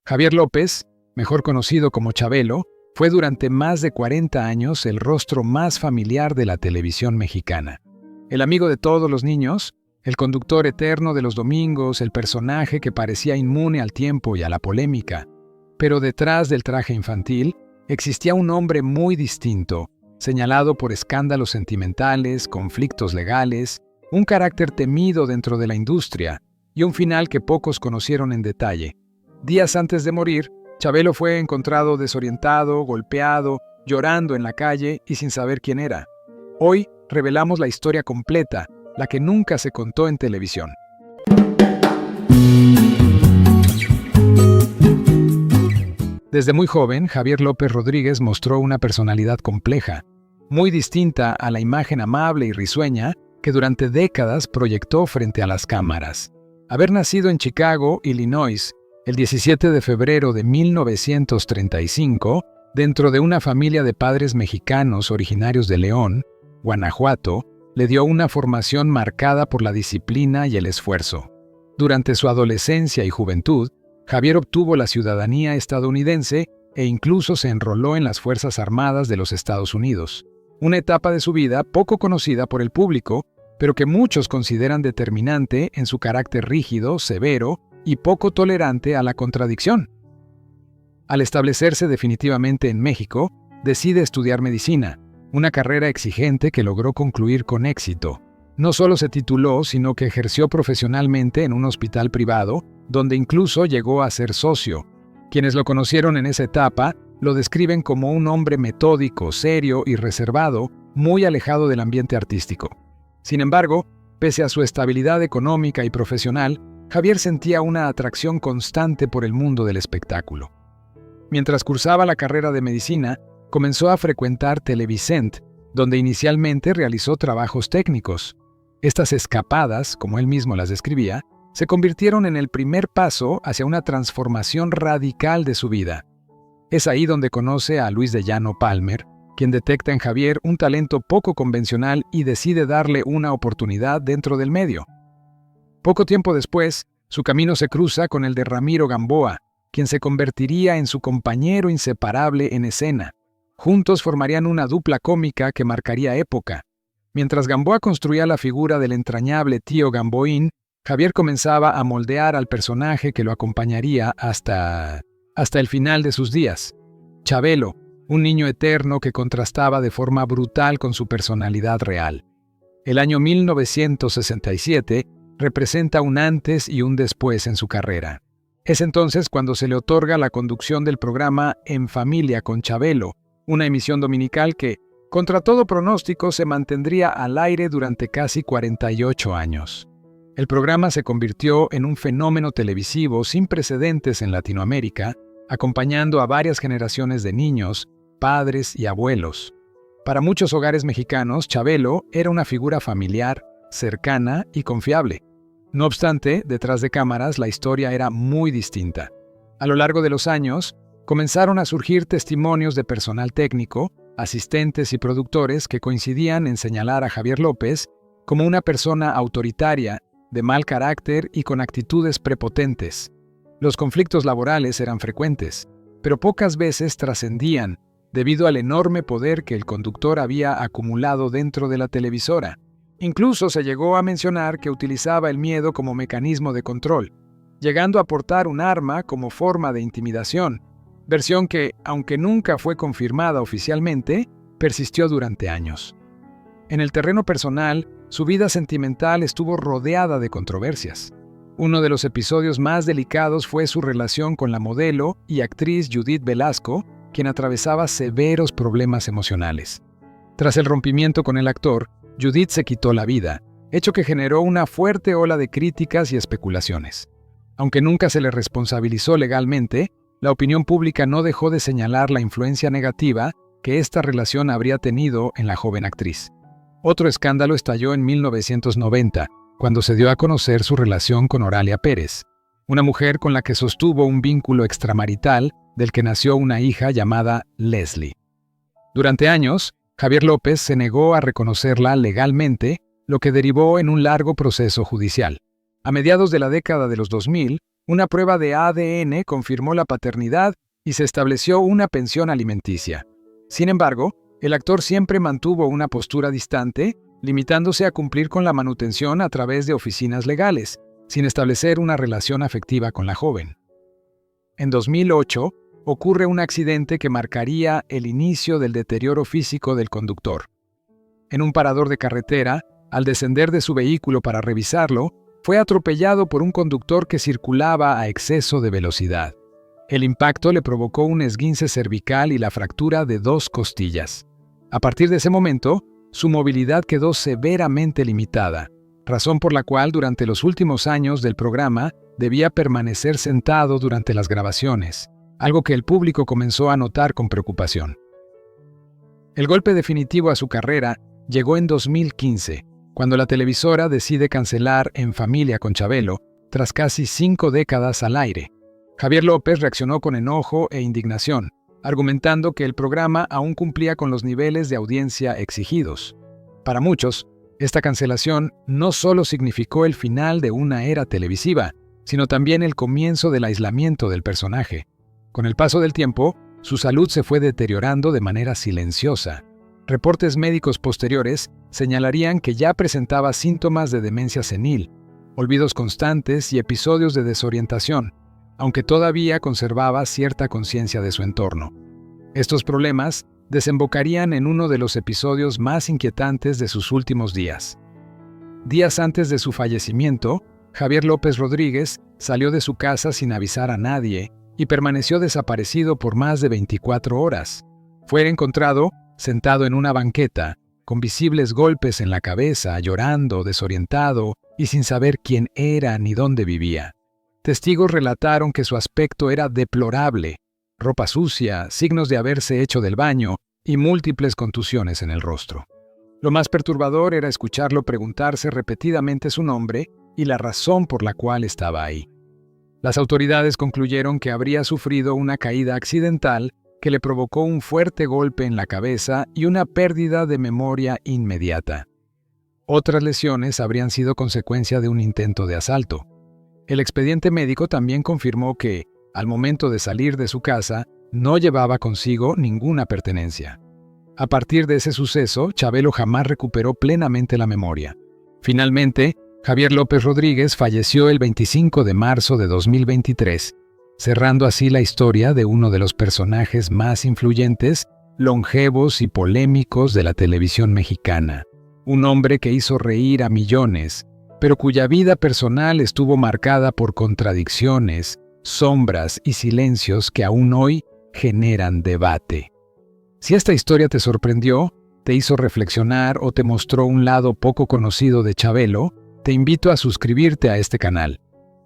Javier López, mejor conocido como Chabelo, fue durante más de 40 años el rostro más familiar de la televisión mexicana. El amigo de todos los niños, el conductor eterno de los domingos, el personaje que parecía inmune al tiempo y a la polémica. Pero detrás del traje infantil existía un hombre muy distinto, señalado por escándalos sentimentales, conflictos legales, un carácter temido dentro de la industria y un final que pocos conocieron en detalle. Días antes de morir, Chabelo fue encontrado desorientado, golpeado, llorando en la calle y sin saber quién era. Hoy revelamos la historia completa, la que nunca se contó en televisión. Desde muy joven, Javier López Rodríguez mostró una personalidad compleja, muy distinta a la imagen amable y risueña que durante décadas proyectó frente a las cámaras. Haber nacido en Chicago, Illinois, el 17 de febrero de 1935, dentro de una familia de padres mexicanos originarios de León, Guanajuato, le dio una formación marcada por la disciplina y el esfuerzo. Durante su adolescencia y juventud, Javier obtuvo la ciudadanía estadounidense e incluso se enroló en las Fuerzas Armadas de los Estados Unidos. Una etapa de su vida poco conocida por el público, pero que muchos consideran determinante en su carácter rígido, severo y poco tolerante a la contradicción. Al establecerse definitivamente en México, decide estudiar medicina, una carrera exigente que logró concluir con éxito. No solo se tituló, sino que ejerció profesionalmente en un hospital privado, donde incluso llegó a ser socio. Quienes lo conocieron en esa etapa lo describen como un hombre metódico, serio y reservado, muy alejado del ambiente artístico. Sin embargo, pese a su estabilidad económica y profesional, Javier sentía una atracción constante por el mundo del espectáculo. Mientras cursaba la carrera de medicina, comenzó a frecuentar Televicent, donde inicialmente realizó trabajos técnicos. Estas escapadas, como él mismo las describía, se convirtieron en el primer paso hacia una transformación radical de su vida. Es ahí donde conoce a Luis de Llano Palmer, quien detecta en Javier un talento poco convencional y decide darle una oportunidad dentro del medio. Poco tiempo después, su camino se cruza con el de Ramiro Gamboa, quien se convertiría en su compañero inseparable en escena. Juntos formarían una dupla cómica que marcaría época. Mientras Gamboa construía la figura del entrañable tío Gamboín, Javier comenzaba a moldear al personaje que lo acompañaría hasta el final de sus días. Chabelo, un niño eterno que contrastaba de forma brutal con su personalidad real. El año 1967 representa un antes y un después en su carrera. Es entonces cuando se le otorga la conducción del programa En Familia con Chabelo, una emisión dominical que, contra todo pronóstico, se mantendría al aire durante casi 48 años. El programa se convirtió en un fenómeno televisivo sin precedentes en Latinoamérica, acompañando a varias generaciones de niños, padres y abuelos. Para muchos hogares mexicanos, Chabelo era una figura familiar, cercana y confiable. No obstante, detrás de cámaras la historia era muy distinta. A lo largo de los años, comenzaron a surgir testimonios de personal técnico, asistentes y productores que coincidían en señalar a Javier López como una persona autoritaria, de mal carácter y con actitudes prepotentes. Los conflictos laborales eran frecuentes, pero pocas veces trascendían debido al enorme poder que el conductor había acumulado dentro de la televisora. Incluso se llegó a mencionar que utilizaba el miedo como mecanismo de control, llegando a portar un arma como forma de intimidación, versión que, aunque nunca fue confirmada oficialmente, persistió durante años. En el terreno personal, su vida sentimental estuvo rodeada de controversias. Uno de los episodios más delicados fue su relación con la modelo y actriz Judith Velasco, quien atravesaba severos problemas emocionales. Tras el rompimiento con el actor, Judith se quitó la vida, hecho que generó una fuerte ola de críticas y especulaciones. Aunque nunca se le responsabilizó legalmente, la opinión pública no dejó de señalar la influencia negativa que esta relación habría tenido en la joven actriz. Otro escándalo estalló en 1990, cuando se dio a conocer su relación con Oralia Pérez, una mujer con la que sostuvo un vínculo extramarital del que nació una hija llamada Leslie. Durante años, Javier López se negó a reconocerla legalmente, lo que derivó en un largo proceso judicial. A mediados de la década de los 2000, Una prueba de ADN confirmó la paternidad y se estableció una pensión alimenticia. Sin embargo, el actor siempre mantuvo una postura distante, limitándose a cumplir con la manutención a través de oficinas legales, sin establecer una relación afectiva con la joven. En 2008, ocurre un accidente que marcaría el inicio del deterioro físico del conductor. En un parador de carretera, al descender de su vehículo para revisarlo, fue atropellado por un conductor que circulaba a exceso de velocidad. El impacto le provocó un esguince cervical y la fractura de 2 costillas. A partir de ese momento, su movilidad quedó severamente limitada, razón por la cual durante los últimos años del programa debía permanecer sentado durante las grabaciones, algo que el público comenzó a notar con preocupación. El golpe definitivo a su carrera llegó en 2015, cuando la televisora decide cancelar En Familia con Chabelo, tras casi 5 décadas al aire. Javier López reaccionó con enojo e indignación, argumentando que el programa aún cumplía con los niveles de audiencia exigidos. Para muchos, esta cancelación no solo significó el final de una era televisiva, sino también el comienzo del aislamiento del personaje. Con el paso del tiempo, su salud se fue deteriorando de manera silenciosa. Reportes médicos posteriores señalarían que ya presentaba síntomas de demencia senil, olvidos constantes y episodios de desorientación, aunque todavía conservaba cierta conciencia de su entorno. Estos problemas desembocarían en uno de los episodios más inquietantes de sus últimos días. Días antes de su fallecimiento, Javier López Rodríguez salió de su casa sin avisar a nadie y permaneció desaparecido por más de 24 horas. Fue encontrado sentado en una banqueta, con visibles golpes en la cabeza, llorando, desorientado y sin saber quién era ni dónde vivía. Testigos relataron que su aspecto era deplorable, ropa sucia, signos de haberse hecho del baño y múltiples contusiones en el rostro. Lo más perturbador era escucharlo preguntarse repetidamente su nombre y la razón por la cual estaba ahí. Las autoridades concluyeron que habría sufrido una caída accidental que le provocó un fuerte golpe en la cabeza y una pérdida de memoria inmediata. Otras lesiones habrían sido consecuencia de un intento de asalto. El expediente médico también confirmó que, al momento de salir de su casa, no llevaba consigo ninguna pertenencia. A partir de ese suceso, Chabelo jamás recuperó plenamente la memoria. Finalmente, Javier López Rodríguez falleció el 25 de marzo de 2023, cerrando así la historia de uno de los personajes más influyentes, longevos y polémicos de la televisión mexicana. Un hombre que hizo reír a millones, pero cuya vida personal estuvo marcada por contradicciones, sombras y silencios que aún hoy generan debate. Si esta historia te sorprendió, te hizo reflexionar o te mostró un lado poco conocido de Chabelo, te invito a suscribirte a este canal,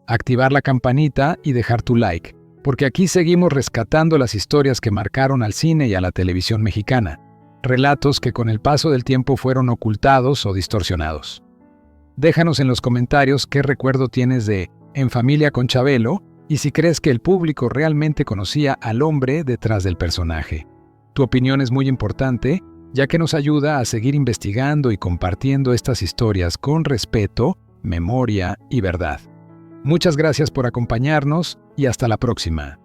activar la campanita y dejar tu like, porque aquí seguimos rescatando las historias que marcaron al cine y a la televisión mexicana, relatos que con el paso del tiempo fueron ocultados o distorsionados. Déjanos en los comentarios qué recuerdo tienes de En Familia con Chabelo y si crees que el público realmente conocía al hombre detrás del personaje. Tu opinión es muy importante, ya que nos ayuda a seguir investigando y compartiendo estas historias con respeto, memoria y verdad. Muchas gracias por acompañarnos y hasta la próxima.